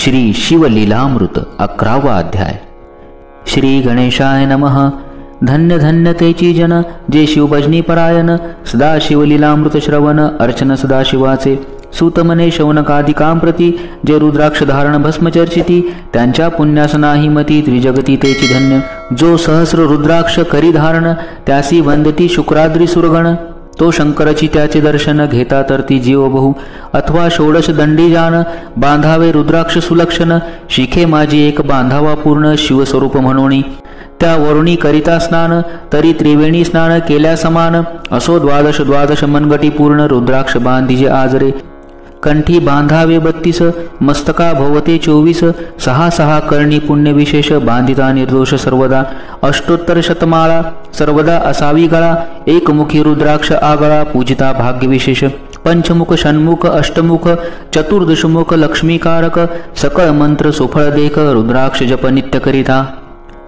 श्री शिवलीलामृत 11वा अध्याय। श्री गणेशाय नमः। धन्य धन्य तेची जन जे शिवभजनी परायण, सदा शिवलीलामृत श्रवण अर्चन सदाशिवाचे। सूतमने शौनकादिकां प्रती जे रुद्राक्ष धारण भस्म चर्चिती, त्यांच्या पुण्यास नाही मती त्रिजगती तेची धन्य। जो सहस्र रुद्राक्ष करी धारण, त्यासी वंदती शुक्राद्री सुरगण। तो शंकरची त्याचे दर्शन घेता तर ती जीव बहु, अथवा षोडश दंडी जान बांधावे रुद्राक्ष सुलक्षण। शिखे माझी एक बांधावा पूर्ण शिवस्वरूप म्हणून, त्या वरुणी करिता स्नान तरी त्रिवेणी स्नान केल्या समान। असो द्वादश द्वादश मनगटी पूर्ण रुद्राक्ष बांधिजे आजरे। कंठी बांधावे 32 मस्तका भवते 24, सहा सहा कर्णी पुण्य विशेष बांधिता निर्दोष सर्वदा। अष्टोत्तर शतमाळा सर्वदा असावी गळा, एकमुखी रुद्राक्ष आगळा पूजिता भाग्य विशेष। पंचमुख षण्मुख अष्टमुख चतुर्दशमुख लक्ष्मीकारक, सकळ मंत्र सुफळ देख रुद्राक्ष जप नित्य करिता।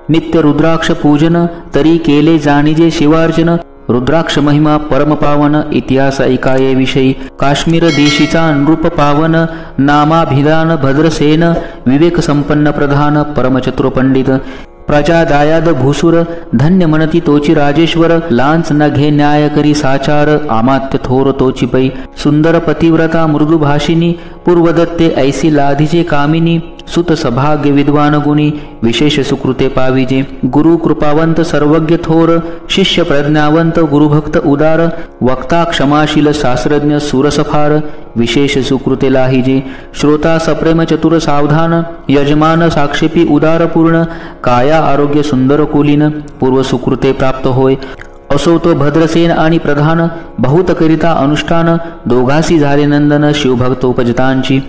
नित्य रुद्राक्ष पूजन तरी केले जाणीजे शिवार्चन। रुद्राक्ष महिमा परम पावन इतिहास ऐकाये विषयी। काश्मीर देशीचा नृप पावन नामाभिधान भद्रसेन। विवेक संपन्न प्रधान परमचतुर पंडित। प्रजा दायाद भूसुर धन्य म्हणती तोची राजेश्वर। लांच न घे न्याय करी साचार आमात्य थोर तोची पै। सुंदर पतिव्रता मृदू भाषिनी पूर्वदत्ते ऐसी लाधीचे कामिनी। सुत सभाग्य विद्वान गुणी विशेष सुकृते पाविजे। गुरु कृपावंत सर्वज्ञ थोर, शिष्य प्रज्ञावंत गुरुभक्त उदार। वक्ता क्षमाशील शास्त्रज्ञ सुरसफार, विशेष सुकृते लाहिजे। श्रोता सप्रेम चतुर सावधान, यजमान साक्षेपी उदार पूर्ण। काया आरोग्य सुंदर कुलीन, पूर्व सुकृते प्राप्त होय। असो तो भद्रसेन आणि प्रधान, बहुत करिता अनुष्ठान। दोघासी झाले नंदन शिवभक्तोपजतांची।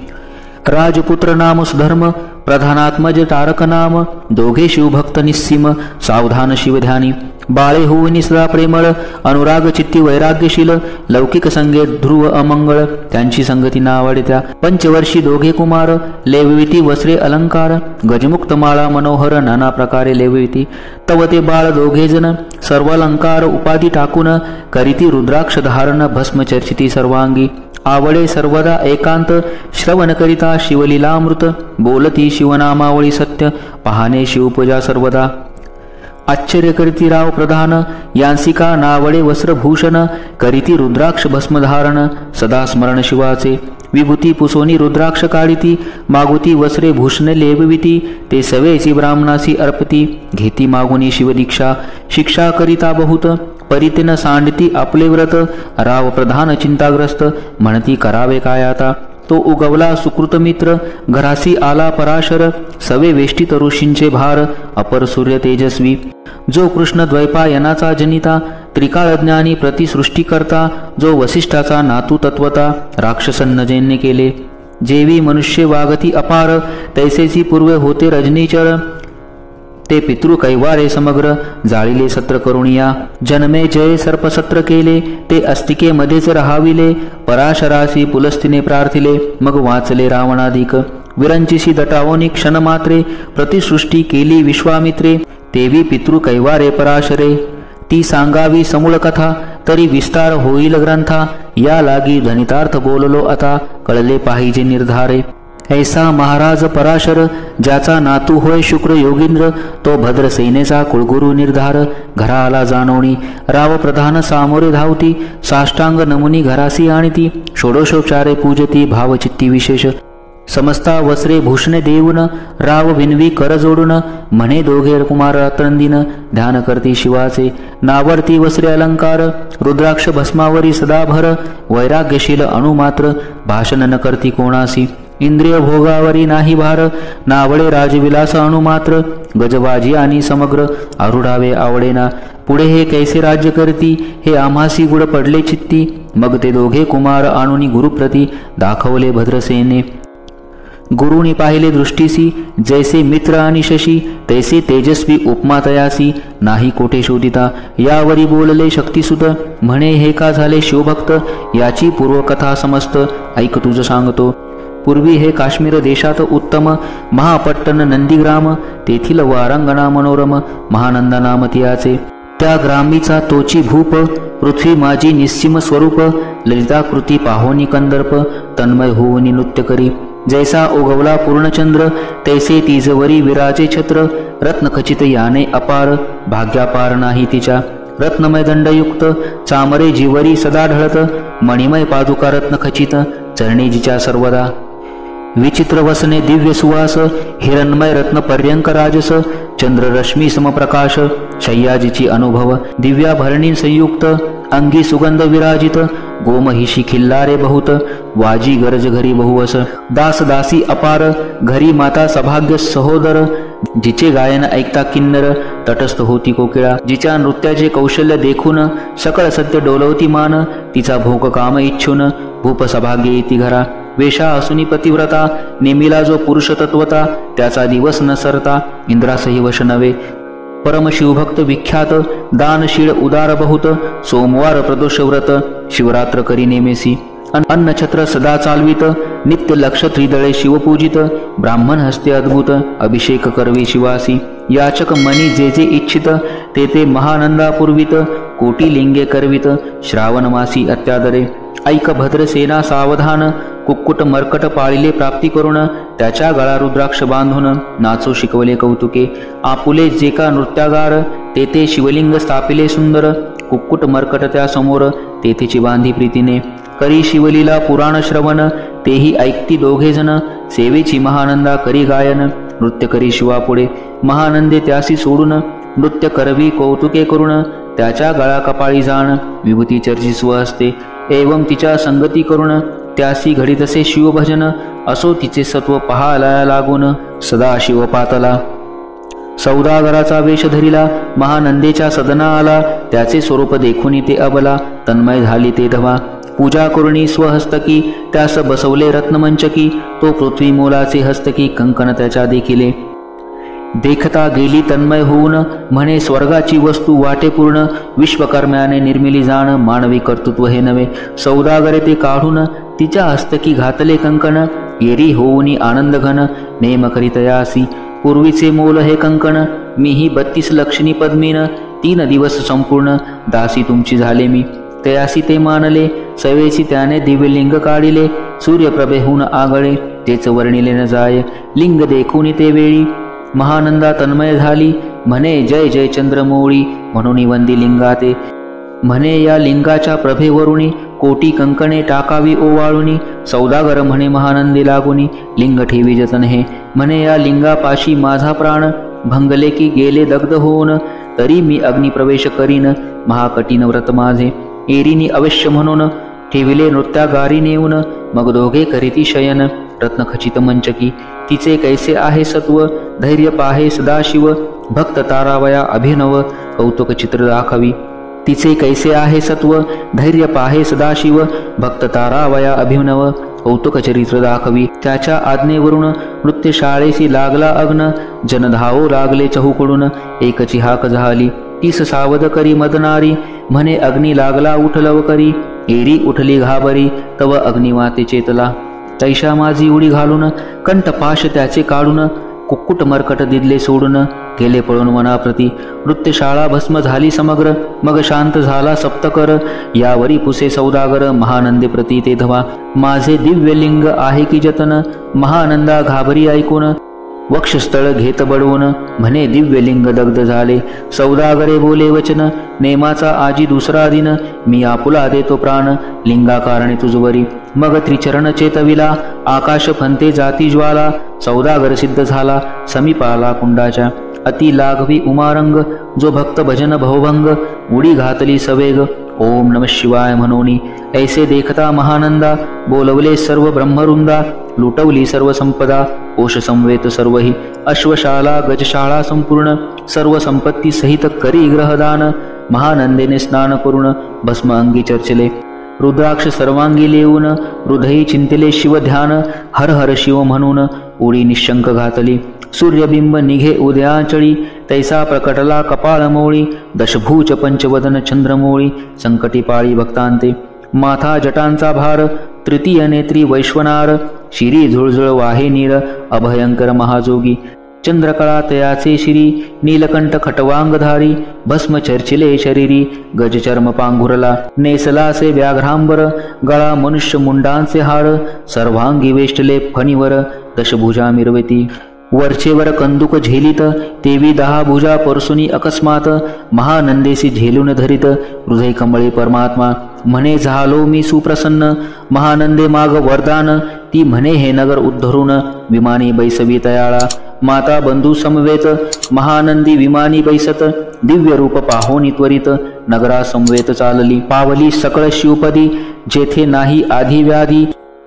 राजपुत्र नाम सुधर्म, प्रधानात्मज तारक नाम। दोघे शिवभक्त निस्सीम, सावधान शिवध्यानी। बाळे होऊनी सदा प्रेमळ, अनुराग चित्ती वैराग्यशील। लौकिक संगे ध्रुव अमंगळ, त्यांची संगती नावडत्या। पंचवर्षी दोघे कुमार, लेविती वस्त्रे अलंकार। गजमुक्त माळा मनोहर, नाना प्रकारे लेविती। तव ते बाळ दोघे जन, सर्व अलंकार उपाधी टाकून। करीती रुद्राक्ष धारण भस्म चर्चिती सर्वांगी। आवळे सर्वदा एकांत, श्रवण करिता शिवलीलामृत। बोलती शिवनामावळी सत्य, पाहणे शिवपूजा सर्वदा। आश्चर्य करीती राव प्रधान, यांसिका नावळे वस्त्रभूषण। करीती रुद्राक्ष भस्मधारण, सदा स्मरण शिवाचे। विभूती पुसोनी रुद्राक्ष काढिती, मागुती वस्त्रे भूषणे लेविती। ते सवेची ब्राह्मणासी अर्पती, घेती मागुनी शिवदीक्षा। शिक्षा करिता बहुत, परितेन सांडती आपले व्रत। राव प्रधान चिंताग्रस्त, म्हणती करावे काय आता। तो उगवला सुकृत मित्र, घरासी आला पराशर। सवे वेष्टित ऋषींचे भार, अपर सूर्य तेजस्वी। जो कृष्ण द्वैपायनाचा जनिता, त्रिकाळज्ञानी प्रतिसृष्टी करता। जो वसिष्ठाचा नातू तत्वता, राक्षसन्न जैन्य केले। जेवी मनुष्य वागती अपार, तैसेची पूर्वे होते रजनीचर। ते पितृ कैवारे समग्र, जाळिले सत्र करुणिया। जन्मे जय सर्पसत्र केले, ते अस्तिके मध्येच राहाविले। पराशरासी पुलस्तीने प्रार्थिले, मग वाचले रावणाधिक। विरंचिसी दटावोनी क्षण मात्रे, प्रतिसृष्टी केली विश्वामित्रे। तेवी पितृ कैवारे पराशरे, ती सांगावी समूळ कथा। तरी विस्तार होईल ग्रंथा, या लागी धनितार्थ बोललो आता। कळले पाहिजे निर्धारे। ऐसा महाराज पराशर, ज्याचा नातू होय शुक्र योगींद्र। तो भद्रसेनेचा कुळगुरु निर्धार, घराला जाणवणी। राव प्रधान सामोरे धावती, साष्टांग नमुनी घरासी आणती। षोडशोपचारे पूजती, भावचित्ती विशेष। समस्ता वस्त्रे भूषणे देऊन, राव विनवी कर जोडून। म्हणे दोघे कुमार रात्रंदिन, ध्यान करती शिवाचे। नावरती वस्त्रे अलंकार, रुद्राक्ष भस्मावरी सदाभर। वैराग्यशील अणुमात्र, भाषण न करती कोणासी। इंद्रिय भोगावरी नाही भार, नावळे राजविलास अणुमात्र। गजबाजी आणि समग्र, आरुढावे आवडेना। पुढे हे कैसे राज्य करती, हे आम्हासी गुड पडले चित्ती। मग ते दोघे कुमार आणुनी गुरुप्रती, दाखवले भद्रसेने। गुरुनी पाहिले दृष्टीसी, जैसे मित्र आणि शशी। तैसे तेजस्वी उपमा तयासी, नाही कोठे शोधिता। यावरी बोलले शक्तिसुत, म्हणे हे का झाले शिवभक्त। याची पूर्वकथा समस्त, ऐक तुझ सांगतो। पूर्वी हे काश्मीर देशात उत्तम, महापट्टण नंदीग्राम। तेथील वारांगणा मनोरम, महानंदा नाम तियाचे। त्या ग्रामीचा तोची भूप, पृथ्वी माझी निस्सीम स्वरूप। ललिताकृती पाहोनी कंदर्प, तन्मय होऊनी नृत्य करी। जैसा उगवला पूर्णचंद्र तैसे तिजवरी विराजे छत्र रत्नखचित याने अपार भाग्यापार नाही तिच्या रत्नमय दंडयुक्त चामरे जीवरी सदा ढळत मणिमय पादुका रत्नखचित चरणी जिच्या सर्वदा विचित्र वसने दिव्य सुवास हिरणमय रत्न पर्यंक राजस चंद्ररश्मी समप्रकाश शय्याजीची अनुभव दिव्याभरणी संयुक्त अंगी सुगंध विराजित गोमहिषी खिल्लारे बहुत वाजी गरज घरी बहुवस दास दासी अपार घरी माता सभाग्य सहोदर जिचे गायन ऐकता किन्नर तटस्थ होती कोकिळा जिच्या नृत्याचे कौशल्य देखून सकळ सत्य डोलवती मान तिचा भोग काम इच्छून भूप सभाग्य येती घरा वेशा असुनी पतिव्रता नेमिला जो पुरुष तत्वता त्याचा दिवस न सरता इंद्रासही वश नवे परमशिवभक्त विख्यात दानशीळ उदार बहुत सोमवार प्रदोष व्रत शिवरात्र करी नेमेसी अन्नछत्र सदा चालवित नित्य लक्ष त्रिदळे शिवपूजित ब्राह्मण हस्ते अद्भुत अभिषेक करवी शिवासी याचक मनी जे जे इच्छित ते ते महानंदा पूर्वित कोटी लिंगे करवित श्रावण मासी अत्यादरे ऐक भद्रसेना सावधान कुक्कुट मर्कट पाळिले प्राप्ती करून त्याच्या गळा रुद्राक्ष बांधून नाचो शिकवले कौतुके आपुले जे का नृत्यागार तेथे शिवलिंग स्थापिले सुंदर कुक्कुट मर्कट त्या समोर तेथेची बांधी प्रीतीने करी शिवलीला पुराण श्रवण तेही ऐकती दोघे जण सेवेची महानंदा करी गायन नृत्य करी शिवापुढे महानंदे त्यासी सोडून नृत्य करवी कौतुके करून त्याच्या गळा कपाळी जाण विभूती चर्ची स्वहस्ते एवं तिच्या संगती करून त्यासी घडीतसे शिवभजन असो तिचे सत्व पहायला लागून सदा शिव पातला सौदागराचा वेश धरिला महानंदेच्या सदना आला त्याचे स्वरूप देखून ते अबला तन्मय झाली ते धवा पूजा करुणी स्वहस्तकी त्यास बसवले रत्नमंचकी तो पृथ्वी मोलाचे हस्तकी कंकण त्याच्या देखिले देखता गेली तन्मय होऊन म्हणे स्वर्गाची वस्तू वाटे पूर्ण विश्वकर्म्याने निर्मिली जाण मानवी कर्तृत्व हे नवे सौदागरे ते काढून तिच्या हस्तकी घातले कंकण येरी होऊनी आनंद घन नेम करीतयासी पूर्वीचे मोल हे कंकण मीही 32 लक्षणी पद्मीन 3 दिवस संपूर्ण दासी तुमची झाले मी तयासी ते मानले सवेची त्याने दिव्यलिंग काढिले सूर्यप्रभेहून आगळे तेच वर्णिले न जाय लिंग देखून ते वेळी महानंदा तन्मय झाली म्हणे जय जय चंद्रमौळी म्हणून वंदी लिंगाते म्हणे या लिंगाच्या प्रभेवरुणी कोटी कंकणे टाकावी ओवाळुनी सौदागर म्हणे महानंदी लागुनी लिंग ठेवी जतन हे म्हणे या लिंगापाशी माझा प्राण भंगले की गेले दग्ध होऊन तरी मी अग्निप्रवेश करीन महाकठीण व्रत माझे एरीनी अवश्य म्हणून ठेविले नृत्यागारी नेऊन मग दोघे करीती शयन रत्नखचित मंचकी तिचे कैसे आहे सत्व धैर्य पाहे सदाशिव भक्त तारावया अभिनव कौतुक चित्र दाखवी तिचे कैसे आहे सत्व धैर्य पाहे सदाशिव भक्त तारावया अभिनव कौतुक चरित्र दाखवी त्याच्या आज्ञेवरून नृत्यशाळेसी लागला अग्न जनधावो लागले चहूकडून एकची हाक झाली तीस सावध करी मदनारी म्हणे अग्नी लागला उठलव करी एरी उठली घाबरी तव अग्निवाते चेतला तैशा माझी उडी घालून कंठपाश त्याचे काढून कुक्कुट मर्कट दिदले सोडून गेले पळून मनाप्रती नृत्यशाळा भस्म झाली समग्र मग शांत झाला सप्तकर यावरी पुसे सौदागर महानंदे प्रती ते धवा माझे दिव्य लिंग आहे की जतन महानंदा घाबरी ऐकून वक्षस्थळ घेत बडवून म्हणे दिव्यलिंग दग्ध झाले सौदागरे बोले वचन नेमाचा आजी दुसरा दिन मी आपुला देतो प्राण लिंगाकारणे तुझवरी मग त्रिचरण चेतविला आकाश फंते जाती ज्वाला सौदागर सिद्ध झाला समीपाला कुंडाच्या अति लाघवी उमारंग जो भक्त भजन भवभंग उडी घातली सवेग ओम नमः शिवाय म्हणोनी ऐसे देखता महानंदा बोलवले सर्व ब्रह्मवृंदा लुटवली सर्व संपदा कोश संवेत सर्वही अश्वशाला गजशाळा संपूर्ण सर्व संपत्ती सहित करी ग्रहदान महानंदेने स्नान करून भस्म अंगी चर्चले रुद्राक्ष सर्वांगी लेऊन हृदयी चिंतले शिव ध्यान हर हर शिव म्हणून उडी निशंक घातली सूर्यबिंब निघे उदयाचळी तैसा प्रकटला कपाळमोळी दशभूज पंचवदन चंद्रमोळी संकटी पाळी भक्तांते माथा जटांचा भार तृतीय नेत्री वैश्वनार शिरी झुळझुळ वाहे नीर अभयंकर महाजोगी चंद्रकळा तयाचे शिरी, नीलकंठ खटवांगधारी, भस्म चर्चिले शरीरी, गजचर्म पांघुरला, नेसलासे व्याघ्रांबर, गळा मनुष्य मुंडांचे हार, सर्वांगी वेष्टले फणीवर, दशभुजा मिरवती, वरचेवर कंदुक झेलित, तेवी 10 भुजा परसुनी अकस्मात, महानंदेसी झेलून धरित, हृदय कमळे परमात्मा, म्हणे झालो मी सुप्रसन्न, महानंदे माग वरदान, ती म्हणे हे नगर उद्धरून, विमानी बैसवी तयाळा, माता बंधू समवेत, महानंदी विमानी बैसत, दिव्य रूप पाहोनी त्वरित, नगरा समवेत चालली, पावली सकळ शिवपदी, जेथे नाही आधी व्याधी,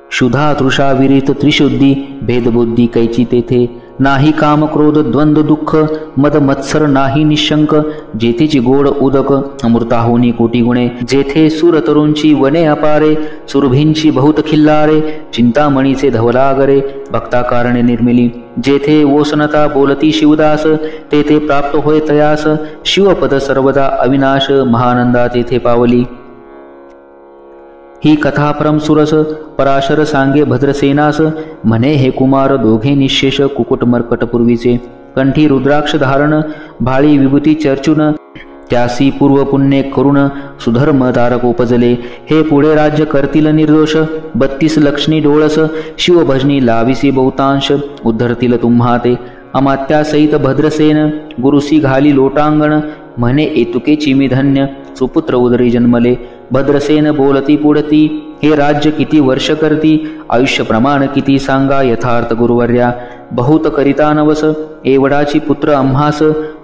क्षुधा तृषा विरित त्रिशुद्धी, भेदबुद्धी कैची तेथे, नाही काम क्रोध द्वंद्व दुःख, मद मत्सर नाही निशंक, जेथेची गोड उदक, अमृताहोनी कोटी गुणे, जेथे सुर तरुंची वने अपारे, सुरभींची बहुत खिल्लारे, चिंतामणीचे धवलागरे, भक्ता कारणे निर्मिली, जेथे ओसनता बोलती शिवदास, तेथे प्राप्त होय तयास, शिवपद सर्वदा अविनाश, महानंदा तेथे पावली. ही कथा परमसुरस, पराशर सांगे भद्रसेनास, म्हणे हे कुमार दोघे निशेष, कुकुट मर्कट पूर्वीचे, कंठी रुद्राक्ष धारण, भाळी विभूती चर्चून, त्यासी पूर्व पुण्य करुण, सुधर्म तारक उपजले, हे पुढे राज्य करतील निर्दोष, 32 लक्ष्मी डोळस, शिवभजनी लाविसी बहुतांश, उद्धरतील तुम्हा ते, अमात्यासहित भद्रसेन, गुरुसी घाली लोटांगण, म्हणे एतुकेची मी धन्य, सुपुत्र उदरी जन्मले, भद्रसेन बोलती पुढती, हे राज्य किती वर्ष करती, आयुष्य प्रमाण किती सांगा यथार्थ गुरुवर्या, बहुत करिता नवस, एवढाची पुत्र आम्हास,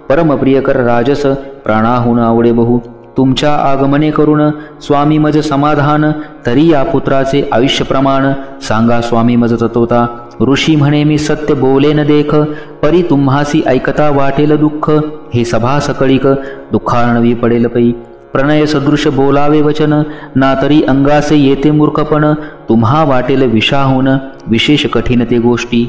परमप्रिय कर राजस, प्राणाहून आवडे बहु, तुमच्या आगमने करुण, स्वामी मज समाधान, तरी या पुत्राचे आयुष्य प्रमाण, सांगा स्वामी मज तत्वता, ऋषी म्हणे मी सत्य बोलेन देख, परी तुम्हासी ऐकता वाटेल दुःख, हे सभा सकळिक, दुःखार्णवी पडेल पै, प्रणय सदृश बोलावे वचन, ना तरी अंगासे येते मूर्खपण, तुम्हा वाटेल विषाहून, विशेष कठीण ते गोष्टी,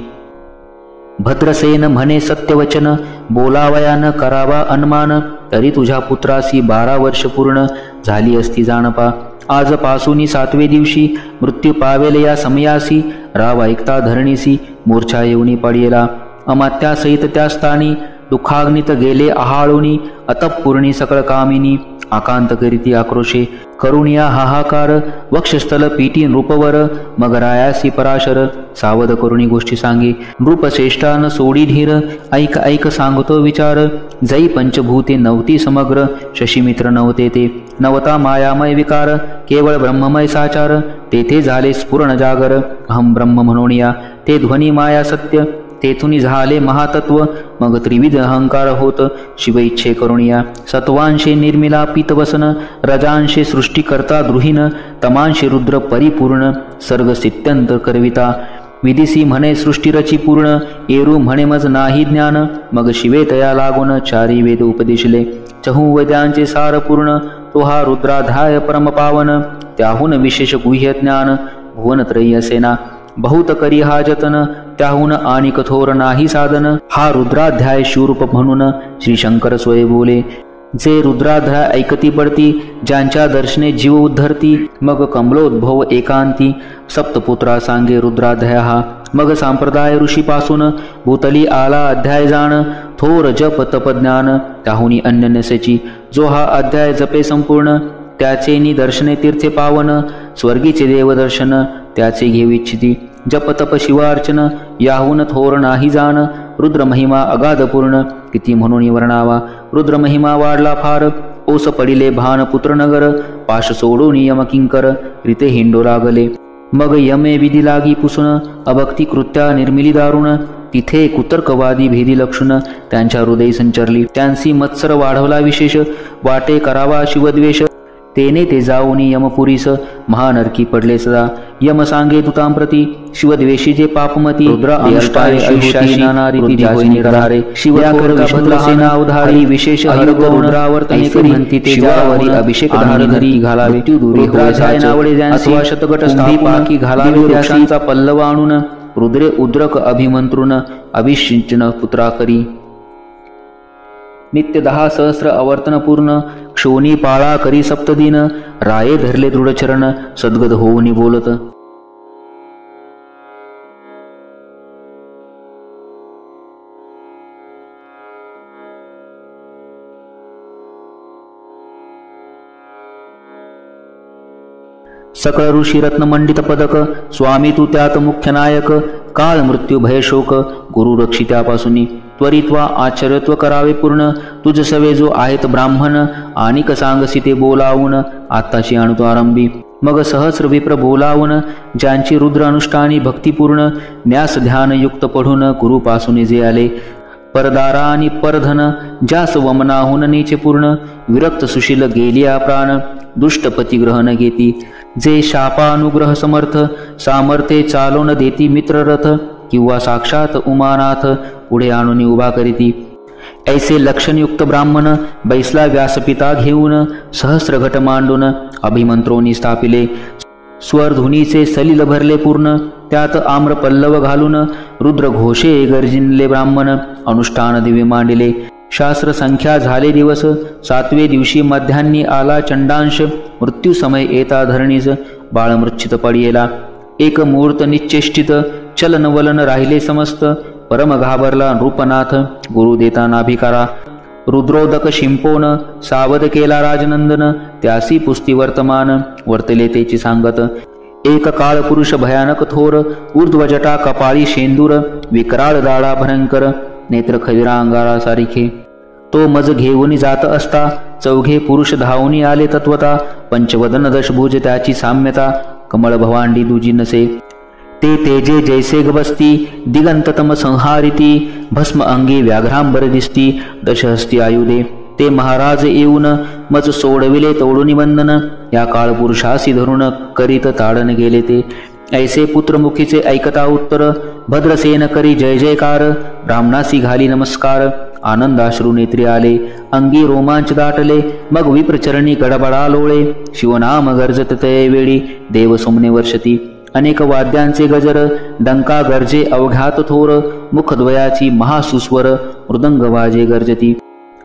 भद्रसेन म्हणे सत्यवचन, बोलावया न करावा अनुमान, तरी तुझ्या पुत्रासी 12 वर्ष पूर्ण, झाली असती जाणपा, आजपासून 7वे दिवशी, मृत्यू पावेल या समयासी, राव ऐकता धरणीसी, मूर्छा येऊनी पडियेला, अमात्यासहित त्या स्थानी, दुःखाग्नित गेले आहाळुनी, अतपूर्णी सकळ कामिनी, आकांत करीती आक्रोशे, करुणिया हाहाकार, वक्षस्थल पीटी नृपवर, मग रायासी पराशर, सावध करुणी गोष्टी सांगे, नृपश्रेष्ठान सोडी धीर, ऐक ऐक सांगतो विचार, जै पंचभूते नवती समग्र, शशीमित्र नवते ते, नवता मायामय विकार, केवळ ब्रह्ममय साचार, तेथे झाले स्फुरण जागर, अहम ब्रह्म म्हणूनिया, ते ध्वनी माया सत्य, तेथुनी झाले महातत्व, मग त्रिविध अहंकार होत, शिव इच्छे करुणिया, सत्वांशे निर्मिला पीतवसन, रजांशे सृष्टीकर्ता द्रुहीन, तमांशे रुद्र परिपूर्ण, सर्ग सित्यंत करविता, विदिसी म्हणे सृष्टीरची पूर्ण, एरू म्हणे मज नाही ज्ञान, मग शिवे तया लागून, चारी वेद उपदेशले, चहुवेद्यांचे सार पूर्ण, तो हा रुद्राध्याय परमपावन, त्याहून विशेष गुह्य ज्ञान, भुवनत्रयी असेना, बहुत करी हा जतन, त्याहून आणि कठोर नाही साधन, हा रुद्राध्याय शिवरूप म्हणून, श्री शंकर स्वय बोले, जे रुद्राध्याय ऐकती पडती, ज्यांच्या दर्शने जीव उद्धरती, मग कमलोद्भव एकांती, सप्तपुत्रा सांगे रुद्राध्याय हा, मग संप्रदाय ऋषीपासून, भूतली आला अध्याय जाण, थोर जप तप ज्ञान, त्याहुनी अन्य नसेची, जो हा अध्याय जपे संपूर्ण, त्याचे निदर्शने तीर्थे पावन, स्वर्गीचे देवदर्शन, त्याचे घेऊ इच्छिती, जप तप शिवार्चन, याहून थोर नाही जाण, रुद्र महिमा अगाध पूर्ण, किती म्हणून वर्णावा, रुद्र महिमा वाढला फार, ओस पडिले भान पुत्र नगर, पाश सोडून यम किंकर, रिते हिंडो लागले, मग यमे विधी लागी पुसून, अभक्ती कृत्या निर्मिली दारुण, तिथे कुतर्कवादी भेदी लक्षण, त्यांच्या हृदय संचरली, त्यांसी मत्सर वाढवला विशेष, वाटे करावा शिवद्वेष, तेने ते जाऊनी यमपुरीस, महानरकी पडले सदा, यम सांगे तुतांप्रती, शिवद्वेषी जे पापमती, रुद्र अनुष्ठाने आयुष्याशी नाना रीती होई निर्धारे, शिवसेना उधारी विशेष रुद्रावर्तने करी, म्हणती ते शिवावरी अभिषेक धारधरी घालावे, मृत्यू दूरी होय नावडे ज्यांसी, अथवा शतगट पाकी घालावे, वृक्षांचा पल्लव आणून, रुद्रे उद्रक अभिमंत्रुन, अभिषिंचन पुत्रा करी, नित्य 10 सहस्र आवर्तन पूर्ण, क्षोनी पाळा करी सप्तदिन, राये धरले दृढचरण, सद्गद होऊनी बोलत, सकळ ऋषी रत्नमंडित पदक, स्वामी तू त्यात मुख्य नायक. काळ मृत्यू भय शोक, गुरु रक्षी त्यापासून. त्वरित्वा आश्चर्यत्व करावे पूर्ण, तुझ सवे जो आहेत ब्राह्मण. आणिक सांगसी ते बोलावून, आत्ताशी आणतो आरंभी. मग सहस्र विप्र बोलावून, ज्यांची रुद्र अनुष्ठानी भक्तिपूर्ण. न्यास ध्यान युक्त पढून, गुरुपासून जे आले. परदारा आणि परधन, ज्यास वमनाहून नीचे पूर्ण. विरक्त सुशील गेलिया प्राण, दुष्टपती ग्रहण घेती. जे शापानुग्रह समर्थ, सामर्थ्ये चालवून देती मित्ररथ. किंवा साक्षात उमानाथ, पुढे आणून उभा करीती. ऐसे लक्षणयुक्त ब्राह्मण, बैसला व्यासपिता घेऊन. सहस्र घट मांडून, अभिमंत्रोनी स्थापिले. स्वरधुनीचे सलिल भरले पूर्ण, त्यात आम्र पल्लव घालून. रुद्र घोषे गर्जिनले ब्राह्मण, अनुष्ठान दिवे मांडिले. शास्त्र संख्या झाले दिवस, 7वे दिवशी मध्यान्नी आला चंडांश. मृत्यू समय येता धरणीस, बाळमृच्छित पडियेला. एक मुहूर्त निश्चेष्टित, चलन वलन राहिले समस्त. परम घाबरला नृपनाथ, गुरु देता नाभिकारा. रुद्रोदक शिंपोन, सावध केला राजनंदन. त्यासी पुस्ती वर्तमान, वर्तले तेची सांगत. एक काळ पुरुष भयानक थोर, ऊर्ध्वजटा कपाळी शेंदूर. विकराळ दाडा भयंकर, नेत्र खदिरा अंगारा सारिखे. तो मज घेऊन जात असता, चौघे पुरुष धावून आले तत्वता. पंचवदन दशभुज त्याची साम्यता, कमळ भवांडी दुजी नसे. ते तेजे जैसे गबस्ती, दिगंततम संहारिती. भस्म अंगी व्याघ्रांबर दिसती, दशहस्ती आयुधे. ते महाराज येऊन, मज सोडविले तोडून बंधन. या काळ पुरुषासी धरून, करीत ताडन गेले ते. ऐसे पुत्रमुखीचे ऐकता उत्तर, भद्रसेन करी जय जयकार. ब्राह्मणासी घाली नमस्कार, आनंदाश्रू नेत्री आले. अंगी रोमांच दाटले, मग विप्रचरणी गडबडा लोळे. शिवनाम गर्जत तये वेळी, देव सुमने वर्षती. अनेक वाद्यांचे गजर, डंका गर्जे अवघात थोर. मुखद्वयाची महासुस्वर, मृदंग वाजे गर्जती.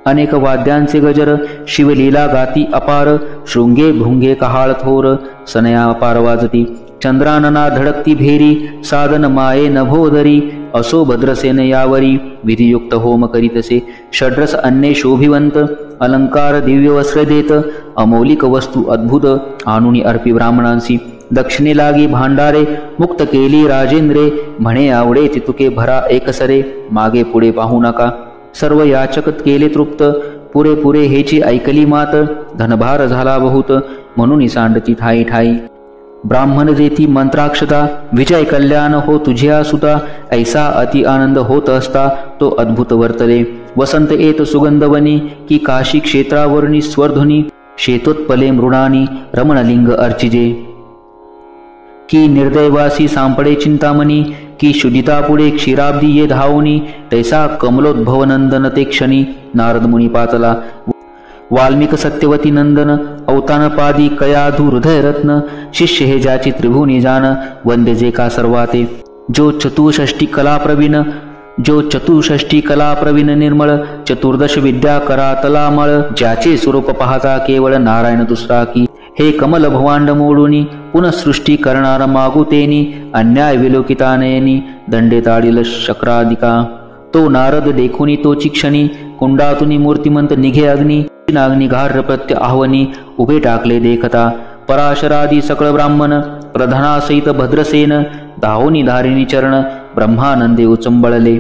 अनेक वाद्यांचे गजर, शिवलीला गाती अपार. शृंगे भृंगे कहाळ थोर, सनया अपार वाजती. चंद्रानना धडकती भेरी, साधन माये नभोदरी. असो भद्रसेन यावरी, विधियुक्त होम करीतसे. षड्रस अन्ये शोभिवंत, अलंकार दिव्य वस्त्र देत. अमौलिक वस्तू अद्भुत, आणुनी अर्पी ब्राह्मणांसी. दक्षिणे लागी भांडारे, मुक्त केली राजेंद्रे. म्हणे आवडे तितुके भरा एकसरे, मागे पुढे पाहू नका. सर्व याचक केले तृप्त, पुरेपुरे हेची ऐकली मात. धनभार झाला बहुत, म्हणून सांडती ठाई ठाई. ब्राह्मण देती मंत्राक्षता, विजय कल्याण हो तुझ्या सुता. ऐसा अति आनंद होत असता, तो अद्भुत वर्तले. वसंत येत सुगंधवनी, की काशी क्षेत्रावरणी स्वरध्वनी. शेतोत्पले मृणानी, रमणलिंग अर्चिजे. की निर्दैवासी सांपडे चिंतामणी. की शुदिता पुढे क्षीराब्दी ये धावनी. तैसा कमलोद्भव नंदन ते क्षणी, नारद मुनी पातला. वाल्मिक सत्यवती नंदन, अवतानपादी कयाधू हृदय रत्न. शिष्य हे ज्याची त्रिभुवनी जाण, वंदे जे का सर्वाते. जो चतुष्षष्टी कला प्रवीण निर्मळ. चतुर्दश विद्या करातलामळ. ज्याचे स्वरूप पाहता केवळ नारायण दुसरा की. हे कमल भवांड मोडूनी, पुनःसृष्टी करणार मागुतेनी. अन्याय विलोकितानयनी, दंडे ताडिल शक्रादिका. तो नारद देखुनी तोची क्षणी, कुंडातुनी मूर्तिमंत निघे अग्नी. नाग्निघार प्रत्य आह्वनी, उभे टाकले देखता. पराशरादी सकळ ब्राह्मण, प्रधानासहित भद्रसेन. धावनी धारिणी चरण, ब्रह्मानंदे उचंबळले.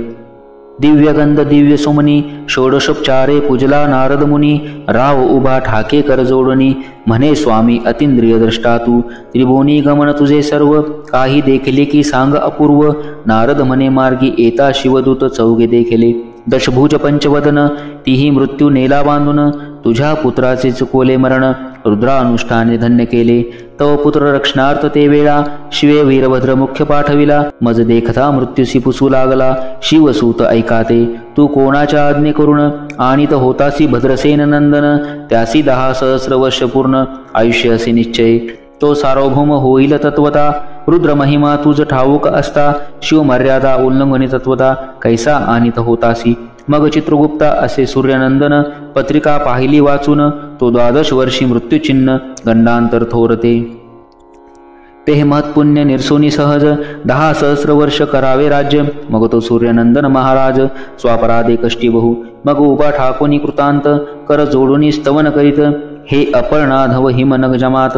दिव्यगंध दिव्य सुमनी, षोडशोपचारे पूजला नारद मुनी. राव उभा ठाके कर जोडणी, म्हणे स्वामी अतिंद्रिय द्रष्टा तू. त्रिभुवनी गमन तुझे सर्व, काही देखले की सांग अपूर्व. नारद म्हणे मार्गी येता शिवदूत, चौघे देखले. दशभुज पंचवदन, तीही मृत्यू नेला बांधून. तुझ्या पुत्राचे चुकवले मरण, रुद्रानुष्ठाने धन्य केले. तव पुत्र रक्षणार्थ ते वेळा, शिवे वीरभद्र मुख्य पाठविला. मज देखता मृत्यूसी पुसू लागला, शिवसूत ऐकाते. तू कोणाच्या आज्ञे करून, आणित होतासी भद्रसेन नंदन. त्यासी 10 सहस्र वर्ष पूर्ण, आयुष्य असे निश्चय. तो सार्वभौम होईल तत्वता, रुद्र महिमा तुझ ठाऊक असता. शिवमर्यादा उल्लंघनी तत्वता, कैसा आणित होतासी. मग चित्रगुप्ता असे सूर्यनंदन, पत्रिका पाहिली वाचून. तो 12 वर्षी मृत्यूचिन्ह, गंडांतर थोरते. ते महत्पुण्य निरसोनी सहज, 10 सहस्र वर्ष करावे राज्य. मग तो सूर्यनंदन महाराज, स्वापराधे कष्टी बहु. मग उभा ठाकोनी कृतांत, कर जोडूनी स्तवन करीत. हे अपर्णाधव हिमनग जमात.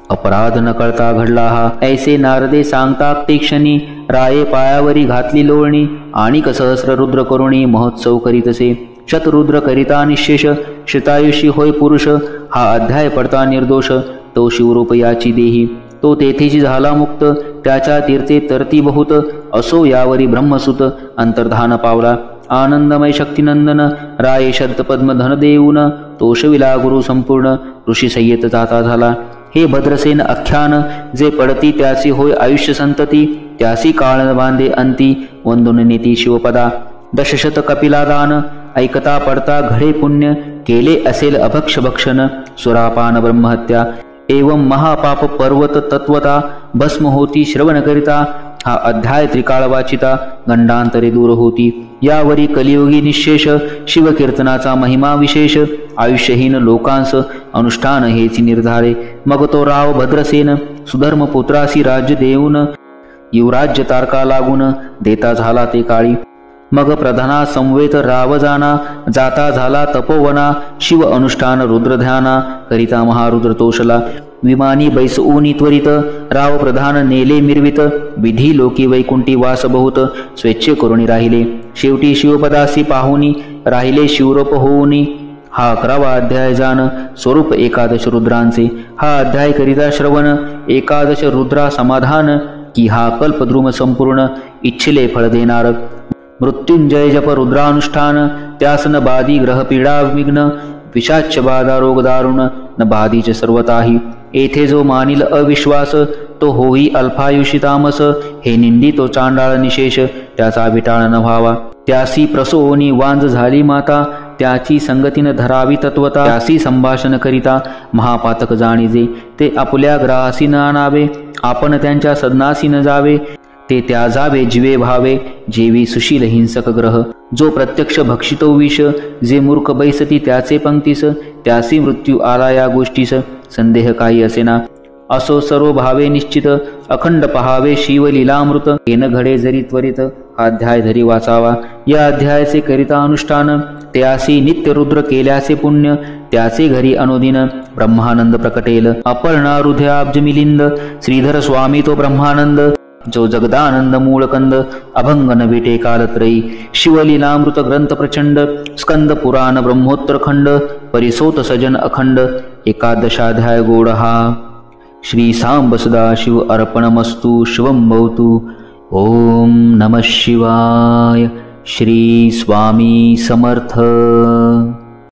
अपराध न कळता घडला हा. ऐसे नारदे सांगता ते क्षणी, राये पायावरी घातली लोळणी. आणि सहस्र रुद्र करुणी महोत्सव करीतसे. शतरुद्र करिता निशेष, शतायुषी होय पुरुष. हा अध्याय पडता निर्दोष, तो शिवरूप याची देही. तो तेथेची झाला मुक्त, त्याच्या तीर्थे तरती बहुत. असो यावरी ब्रह्मसुत, अंतर्धान पावला. आनंदमय शक्तिनंदन, राये शतपद्म धन देऊन. तोषविला गुरु संपूर्ण, ऋषी संयत जाता झाला. हे भद्रसेन आख्यान, जे पडती त्याची होय आयुष्य संतती. त्यासी काळ बांधे अंती, वंदुन नेती शिवपदा. दशशत कपिला दान, ऐकता पडता घडे पुण्य. केले असेल अभक्ष भक्षण, सुरापान ब्रह्महत्या. एवं महापाप पर्वत तत्वता, भस्म होती श्रवण करिता. हा अध्याय त्रिकाळ वाचिता, गंडांतरे दूर होती. यावरी कलियुगी निशेष, शिवकीर्तनाचा महिमा विशेष. आयुष्यहीन लोकांस अनुष्ठान हेची निर्धारे. मग तो राव भद्रसेन, सुधर्म पुत्रासी राज्य देऊन. युवराज्य तारका लागून, देता झाला ते काळी. मग प्रधाना संवेत राव जाना, जाता झाला तपोवना. शिव अनुष्ठान रुद्रध्याना, करिता महारुद्र तोषला. विमानी बैसऊनी त्वरित, राव प्रधान नेले मिरवित. विधी लोकी वैकुंठी वास बहुत, स्वेच्छे करुणी राहिले. शेवटी शिवपदासी पाहुनी, राहिले शिवरूप होऊनी. हा 11वा अध्याय जान, स्वरूप एकादश रुद्रांचे. हा अध्याय करिता श्रवण, एकादश रुद्रा समाधान. की हा कल्पद्रुम संपूर्ण, इच्छिले फळ देणार. मृत्युंजय जप रुद्रानुष्ठान, त्यास न बाधी ग्रहपीडा विघ्न. पिशाच बाधा रोग दारुण, न बाधीच सर्वताही. येथे जो मानिल अविश्वास, तो होई अल्पायुषी तामस. हे निंदी तो चांडाळ निशेष, त्याचा विटाळ न व्हावा. त्यासी प्रसोनी वांज झाली माता, त्याची संगतीन धरावी तत्वता. त्यासी संभाषण करिता महापातक जाणीजे, ते आपल्या ग्रासी न आणावे. आपण त्यांच्या सदनासी न जावे, ते त्या जावे जीवे भावे. जेवी सुशील हिंसक ग्रह, जो प्रत्यक्ष भक्षितो विष. जे मूर्ख बैसती त्याचे पंक्तीस, त्यासी मृत्यू आला या गोष्टीस. संदेह काही असेना, असो सर्व भावे निश्चित. अखंड पहावे शिवलीलामृत, येन घडे जरी त्वरित. हा अध्याय धरी वाचावा. या अध्यायाचे करिता अनुष्ठान, त्यासी नित्य रुद्र केल्याचे पुण्य. त्याचे घरी अनुदिन ब्रह्मानंद प्रकटेल. अपर्णा हृदयाब्ज मिलिंद, श्रीधर स्वामी तो ब्रह्मानंद. जो जगदानंद मूळकंद, अभंग न विटे कालत्रयी. शिवलीलामृत ग्रंथ प्रचंड, स्कंद पुराण ब्रह्मोत्तर खंड. परिसोत सजन अखंड, एकादशाध्याय गोड हा. श्री सांब सदाशिव अर्पणमस्तु. शिवं भवतु. ओम नमः शिवाय. श्री स्वामी समर्थ.